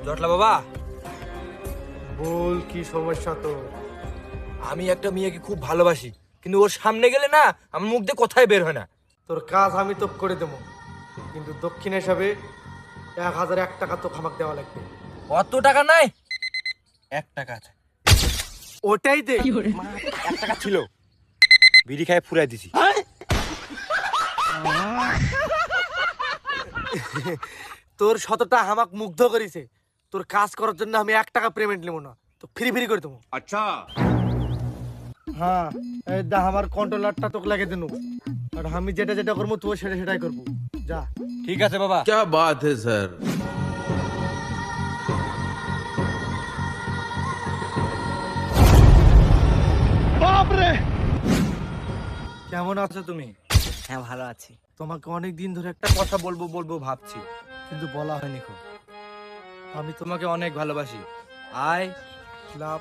জটলা বাবা, বল কি সমস্যা তো? আমি একটা মেয়েকে খুব ভালোবাসি, কিন্তু ওর সামনে গেলে না আমার মুখ দিয়ে কথাই বের হয় না। তোর কাজ আমি তো করে দেবো, কিন্তু দক্ষিণ হিসাবে 1001 টাকা তো খামাক দেওয়া লাগবে। অত টাকা নাই, 1 টাকা আছে। ওটাই দে। 1 টাকা ছিল, বিড়ি খায় ফুরাই দিছি। তোর 100টা হামাক মুগ্ধ করেছে, তোর কাজ করার জন্য আমি 1 টাকা পেমেন্ট নেবো না, তো ফ্রি ফ্রি করে দেবো। अच्छा হ্যাঁ, এই দা আমার কন্ট্রোলারটা তোকে লাগিয়ে দেবো, আর আমি যেটা যেটা করবো তুই সেটাই করবো। যা। ঠিক আছে বাবা। क्या बात है सर। কেমন আছো তুমি? হ্যাঁ ভালো আছি। তোমাকে অনেক দিন ধরে একটা কথা বলবো বলবো ভাবছি, কিন্তু বলা হয়নি খুব। আমি তোমাকে অনেক ভালোবাসি। I love.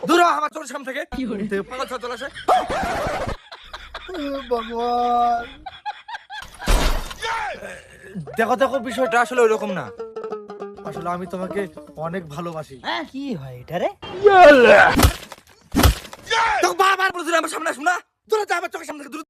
দূর হ আমার চোখের সামনে থেকে। পাগল ছাত্র আসে। ভগবান, দেখো দেখো, বিষয়টা এটা আসলে ওইরকম না। আসলে আমি তোমাকে অনেক ভালোবাসি। কি হয় এটা রে? তোকে বারবার বলছিলাম আমার সামনে আসুন না, দূরে যা আমার চোখের সামনে থেকে, দূরে।